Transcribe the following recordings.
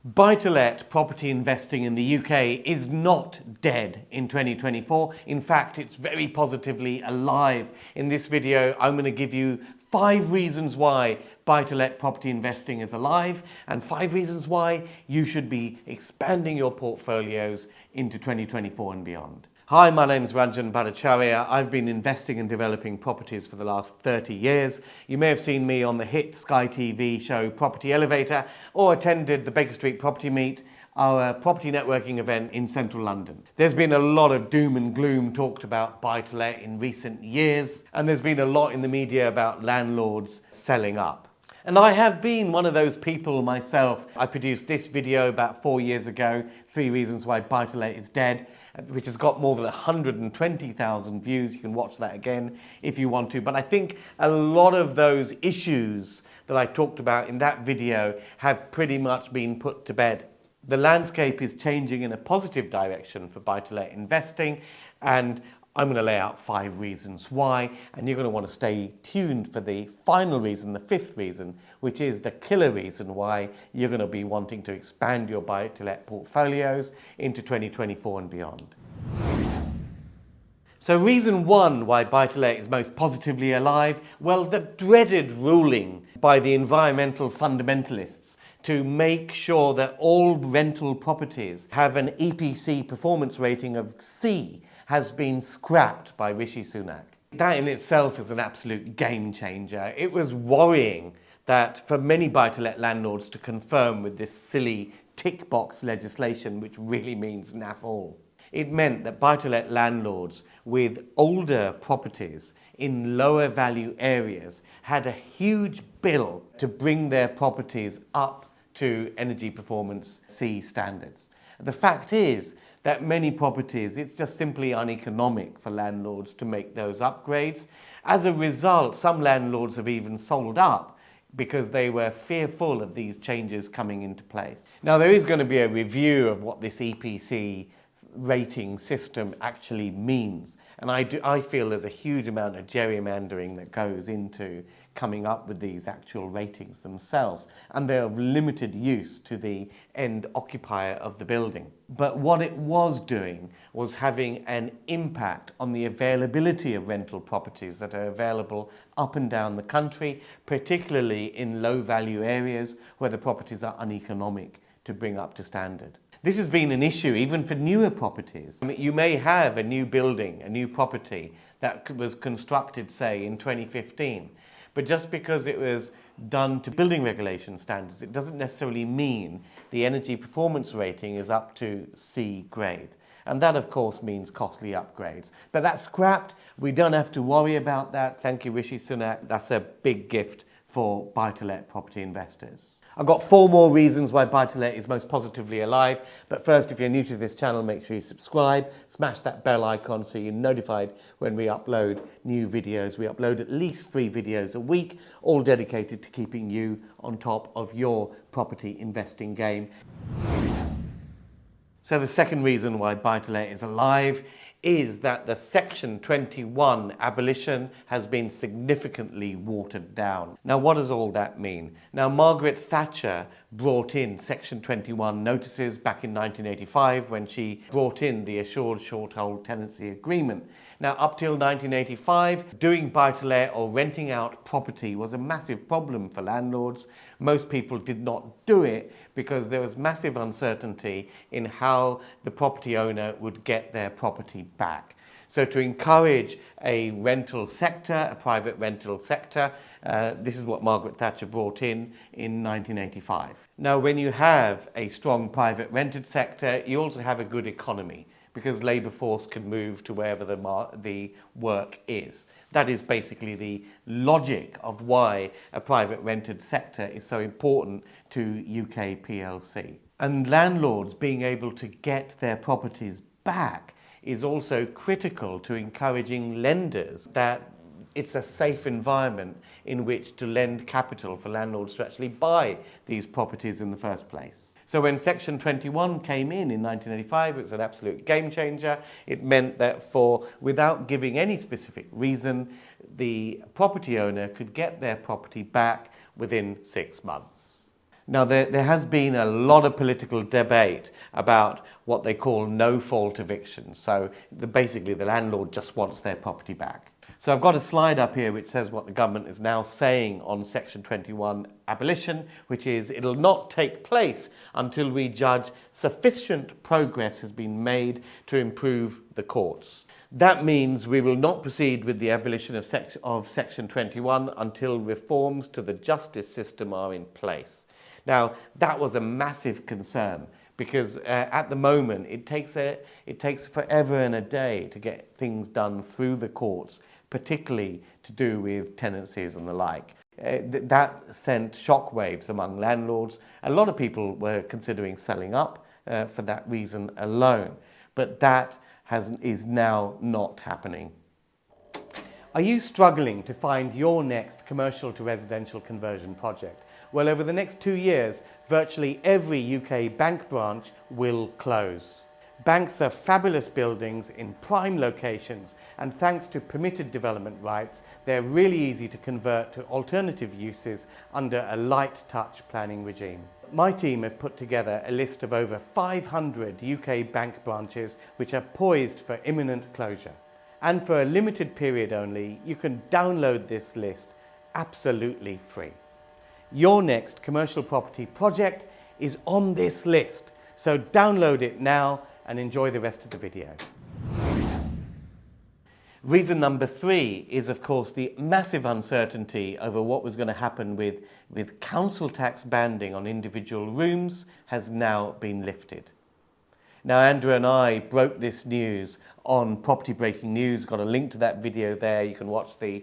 Buy-to-let property investing in the UK is not dead in 2024. In fact, it's very positively alive. In this video, I'm going to give you 5 reasons why buy-to-let property investing is alive and 5 reasons why you should be expanding your portfolios into 2024 and beyond. Hi, my name is Ranjan Bhattacharya. I've been investing and developing properties for the last 30 years. You may have seen me on the hit Sky TV show Property Elevator or attended the Baker Street Property Meet, our property networking event in central London. There's been a lot of doom and gloom talked about buy-to-let in recent years, and there's been a lot in the media about landlords selling up. And I have been one of those people myself. I produced this video about 4 years ago, 3 reasons why buy-to-let is dead, which has got more than 120,000 views. You can watch that again if you want to. But I think a lot of those issues that I talked about in that video have pretty much been put to bed. The landscape is changing in a positive direction for buy-to-let investing, and I'm going to lay out 5 reasons why, and you're going to want to stay tuned for the final reason, the 5th reason, which is the killer reason why you're going to be wanting to expand your buy-to-let portfolios into 2024 and beyond. So reason 1 why buy-to-let is most positively alive, well, the dreaded ruling by the environmental fundamentalists to make sure that all rental properties have an EPC performance rating of C has been scrapped by Rishi Sunak. That in itself is an absolute game changer. It was worrying that for many buy-to-let landlords to confirm with this silly tick box legislation, which really means naff all. It meant that buy-to-let landlords with older properties in lower value areas had a huge bill to bring their properties up to energy performance C standards. The fact is that many properties, it's just simply uneconomic for landlords to make those upgrades. As a result, some landlords have even sold up because they were fearful of these changes coming into place. Now, there is going to be a review of what this EPC rating system actually means. And I feel there's a huge amount of gerrymandering that goes into coming up with these actual ratings themselves, and they're of limited use to the end occupier of the building. But what it was doing was having an impact on the availability of rental properties that are available up and down the country, particularly in low value areas where the properties are uneconomic to bring up to standard. This has been an issue even for newer properties. I mean, you may have a new building, a new property that was constructed, say, in 2015, but just because it was done to building regulation standards, it doesn't necessarily mean the energy performance rating is up to C grade. And that, of course, means costly upgrades. But that's scrapped. We don't have to worry about that. Thank you, Rishi Sunak. That's a big gift for buy-to-let property investors. I've got 4 more reasons why buy-to-let is most positively alive. But first, if you're new to this channel, make sure you subscribe, smash that bell icon so you're notified when we upload new videos. We upload at least 3 videos a week, all dedicated to keeping you on top of your property investing game. So the second reason why buy-to-let is alive is that the Section 21 abolition has been significantly watered down. Now, what does all that mean? Now, Margaret Thatcher brought in Section 21 notices back in 1985 when she brought in the Assured Short-Hold Tenancy Agreement. Now, up till 1985, doing buy-to-let or renting out property was a massive problem for landlords. Most people did not do it because there was massive uncertainty in how the property owner would get their property back. So to encourage a rental sector, a private rental sector, this is what Margaret Thatcher brought in 1985. Now, when you have a strong private rented sector, you also have a good economy, because labour force can move to wherever the work is. That is basically the logic of why a private rented sector is so important to UK PLC. And landlords being able to get their properties back is also critical to encouraging lenders that it's a safe environment in which to lend capital for landlords to actually buy these properties in the first place. So when Section 21 came in 1985, it was an absolute game changer. It meant that without giving any specific reason, the property owner could get their property back within 6 months. Now, there has been a lot of political debate about what they call no-fault evictions. So basically, the landlord just wants their property back. So I've got a slide up here which says what the government is now saying on Section 21 abolition, which is it'll not take place until we judge sufficient progress has been made to improve the courts. That means we will not proceed with the abolition of Section 21 until reforms to the justice system are in place. Now, that was a massive concern because at the moment it takes forever and a day to get things done through the courts, particularly to do with tenancies and the like. That sent shockwaves among landlords. A lot of people were considering selling up for that reason alone, but that is now not happening. Are you struggling to find your next commercial to residential conversion project? Well, over the next 2 years, virtually every UK bank branch will close. Banks are fabulous buildings in prime locations, and thanks to permitted development rights, they're really easy to convert to alternative uses under a light touch planning regime. My team have put together a list of over 500 UK bank branches which are poised for imminent closure. And for a limited period only, you can download this list absolutely free. Your next commercial property project is on this list, so download it now and enjoy the rest of the video. Reason number 3 is, of course, the massive uncertainty over what was going to happen with council tax banding on individual rooms has now been lifted. Now, Andrew and I broke this news on Property Breaking News. Got a link to that video there. You can watch the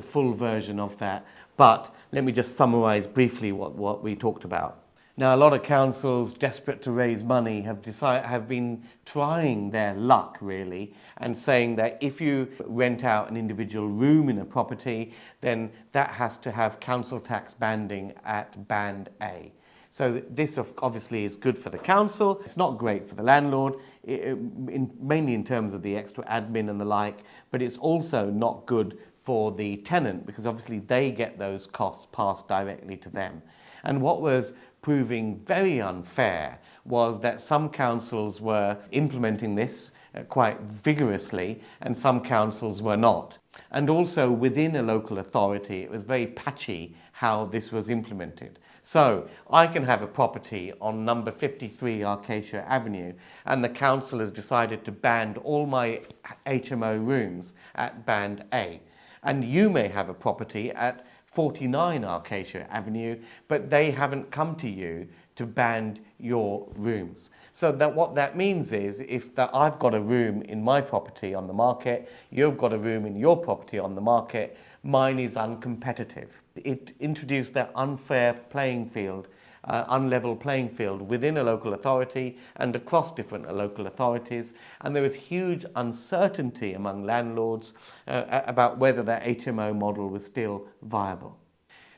full version of that. But let me just summarise briefly what we talked about. Now, a lot of councils desperate to raise money have been trying their luck really and saying that if you rent out an individual room in a property, then that has to have council tax banding at band A. So this obviously is good for the council. It's not great for the landlord, mainly in terms of the extra admin and the like, but it's also not good for the tenant because obviously they get those costs passed directly to them. And what was proving very unfair was that some councils were implementing this quite vigorously and some councils were not. And also within a local authority, it was very patchy how this was implemented. So I can have a property on number 53 Acacia Avenue and the council has decided to band all my HMO rooms at band A. And you may have a property at 49 Acacia Avenue, but they haven't come to you to band your rooms. So what that means is if I've got a room in my property on the market, you've got a room in your property on the market, mine is uncompetitive. It introduced that unfair playing field, unlevel playing field within a local authority and across different local authorities, and there was huge uncertainty among landlords about whether that HMO model was still viable.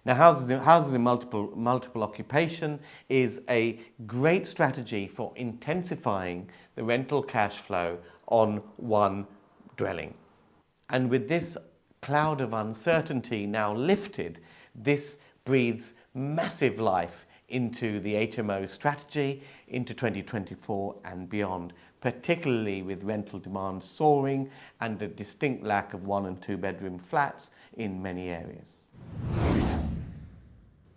Now, housing in multiple occupation is a great strategy for intensifying the rental cash flow on one dwelling. And with this cloud of uncertainty now lifted, this breathes massive life into the HMO strategy into 2024 and beyond, particularly with rental demand soaring and a distinct lack of 1- and 2-bedroom flats in many areas.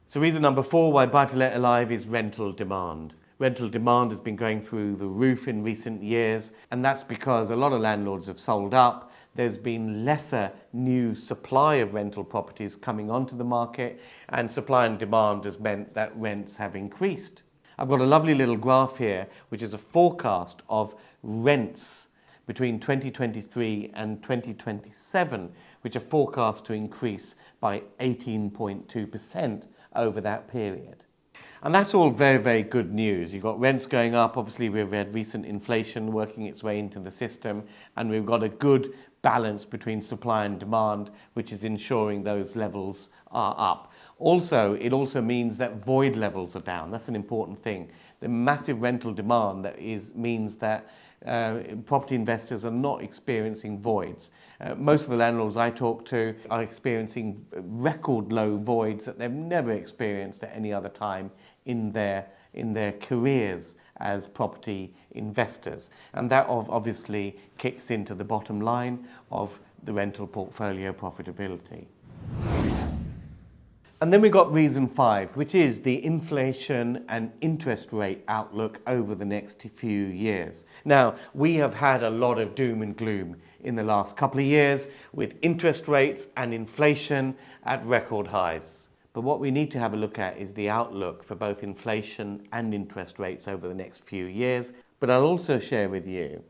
So reason number 4 why Buy-to-Let Alive is rental demand. Rental demand has been going through the roof in recent years, and that's because a lot of landlords have sold up. There's been lesser new supply of rental properties coming onto the market, and supply and demand has meant that rents have increased. I've got a lovely little graph here, which is a forecast of rents between 2023 and 2027, which are forecast to increase by 18.2% over that period. And that's all very, very good news. You've got rents going up. Obviously, we've had recent inflation working its way into the system, and we've got a good balance between supply and demand, which is ensuring those levels are up. Also, it also means that void levels are down. That's an important thing. The massive rental demand means that property investors are not experiencing voids. Most of the landlords I talk to are experiencing record low voids that they've never experienced at any other time in their careers as property investors. And that obviously kicks into the bottom line of the rental portfolio profitability. And then we got reason 5, which is the inflation and interest rate outlook over the next few years. Now, we have had a lot of doom and gloom in the last couple of years with interest rates and inflation at record highs. But what we need to have a look at is the outlook for both inflation and interest rates over the next few years. But I'll also share with you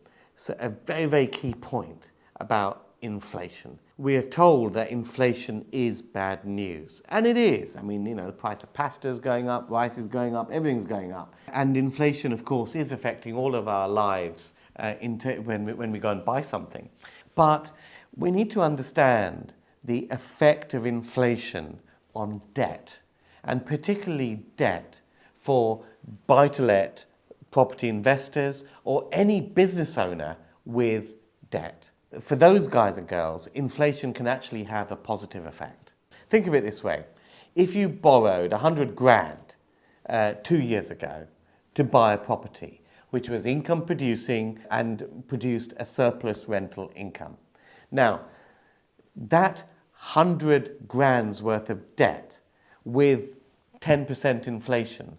a very, very key point about inflation. We are told that inflation is bad news, and it is. I mean, the price of pasta is going up, rice is going up, everything's going up. And inflation, of course, is affecting all of our lives when we go and buy something. But we need to understand the effect of inflation on debt, and particularly debt for buy-to-let property investors or any business owner with debt. For those guys and girls, inflation can actually have a positive effect. Think of it this way. If you borrowed 100 grand 2 years ago to buy a property, which was income producing and produced a surplus rental income. Now, that 100 grand's worth of debt with 10% inflation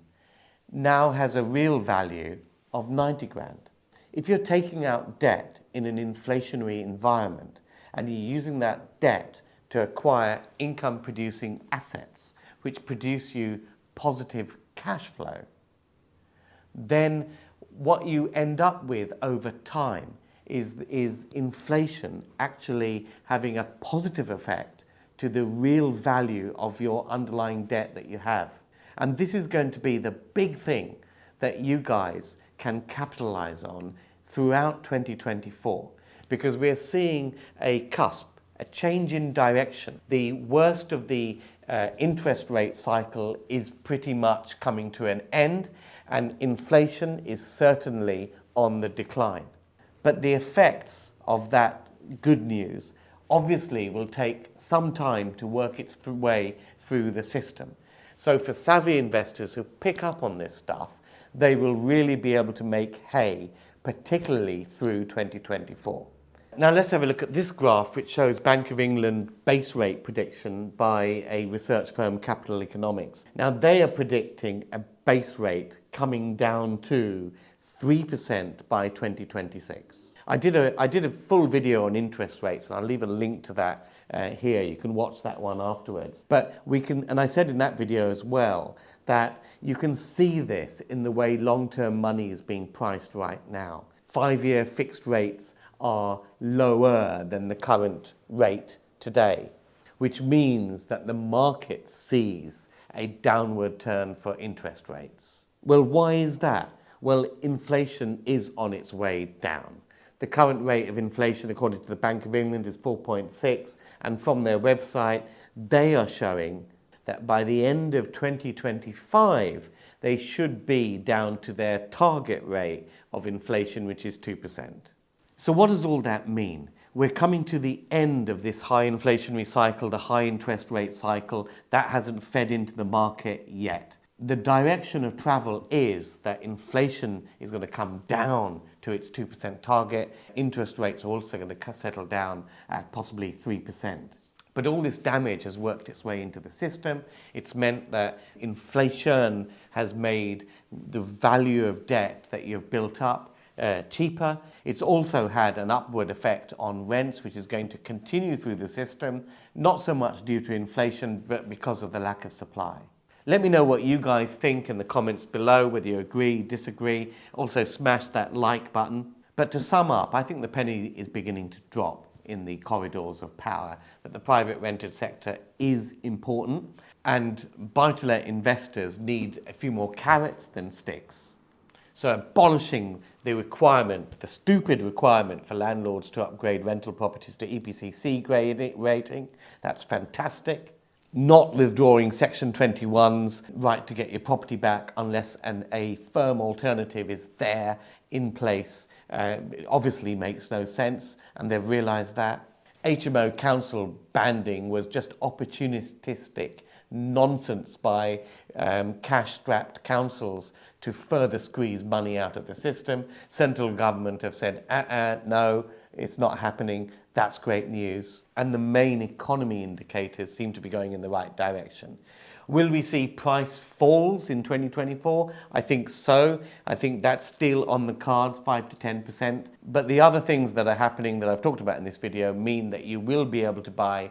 now has a real value of 90 grand. If you're taking out debt in an inflationary environment and you're using that debt to acquire income producing assets which produce you positive cash flow, then what you end up with over time is inflation actually having a positive effect to the real value of your underlying debt that you have. And this is going to be the big thing that you guys can capitalize on throughout 2024, because we're seeing a cusp, a change in direction. The worst of the interest rate cycle is pretty much coming to an end, and inflation is certainly on the decline. But the effects of that good news obviously will take some time to work its way through the system. So for savvy investors who pick up on this stuff, they will really be able to make hay, particularly through 2024. Now let's have a look at this graph, which shows Bank of England base rate prediction by a research firm, Capital Economics. Now they are predicting a base rate coming down to 3% by 2026. I did a full video on interest rates, and I'll leave a link to that here. You can watch that one afterwards. But we can, and I said in that video as well, that you can see this in the way long-term money is being priced right now. 5-year fixed rates are lower than the current rate today, which means that the market sees a downward turn for interest rates. Well, why is that? Well, inflation is on its way down. The current rate of inflation, according to the Bank of England, is 4.6, and from their website, they are showing that by the end of 2025, they should be down to their target rate of inflation, which is 2%. So what does all that mean? We're coming to the end of this high inflationary cycle, the high interest rate cycle. That hasn't fed into the market yet. The direction of travel is that inflation is going to come down to its 2% target. Interest rates are also going to settle down at possibly 3%. But all this damage has worked its way into the system. It's meant that inflation has made the value of debt that you've built up cheaper. It's also had an upward effect on rents, which is going to continue through the system, not so much due to inflation, but because of the lack of supply. Let me know what you guys think in the comments below, whether you agree, disagree. Also smash that like button. But to sum up, I think the penny is beginning to drop in the corridors of power, that the private rented sector is important, and buy-to-let investors need a few more carrots than sticks. So abolishing the requirement, the stupid requirement for landlords to upgrade rental properties to EPC rating, that's fantastic. Not withdrawing Section 21's right to get your property back unless a firm alternative is there in place obviously makes no sense, and they've realised that. HMO council banding was just opportunistic nonsense by cash-strapped councils to further squeeze money out of the system. Central government have said, no, it's not happening. That's great news. And the main economy indicators seem to be going in the right direction. Will we see price falls in 2024? I think so. I think that's still on the cards, 5 to 10%. But the other things that are happening that I've talked about in this video mean that you will be able to buy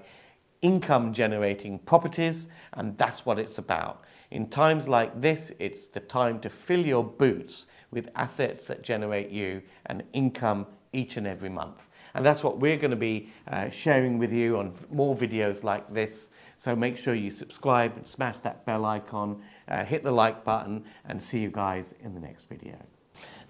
income generating properties, and that's what it's about. In times like this, it's the time to fill your boots with assets that generate you an income each and every month. And that's what we're going to be sharing with you on more videos like this. So make sure you subscribe and smash that bell icon, hit the like button, and see you guys in the next video.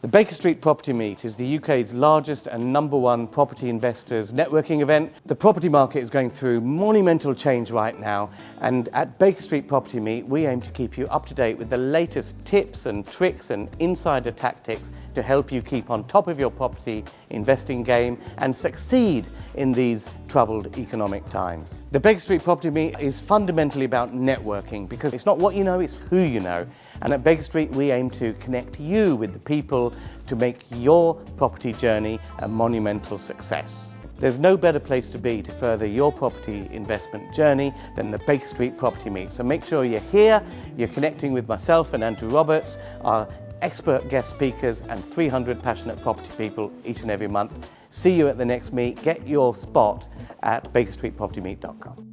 The Baker Street Property Meet is the UK's largest and #1 property investors networking event. The property market is going through monumental change right now, and at Baker Street Property Meet we aim to keep you up to date with the latest tips and tricks and insider tactics to help you keep on top of your property investing game and succeed in these troubled economic times. The Baker Street Property Meet is fundamentally about networking, because it's not what you know, it's who you know. And at Baker Street, we aim to connect you with the people to make your property journey a monumental success. There's no better place to be to further your property investment journey than the Baker Street Property Meet. So make sure you're here, you're connecting with myself and Andrew Roberts, our expert guest speakers, and 300 passionate property people each and every month. See you at the next meet. Get your spot at bakerstreetpropertymeet.com.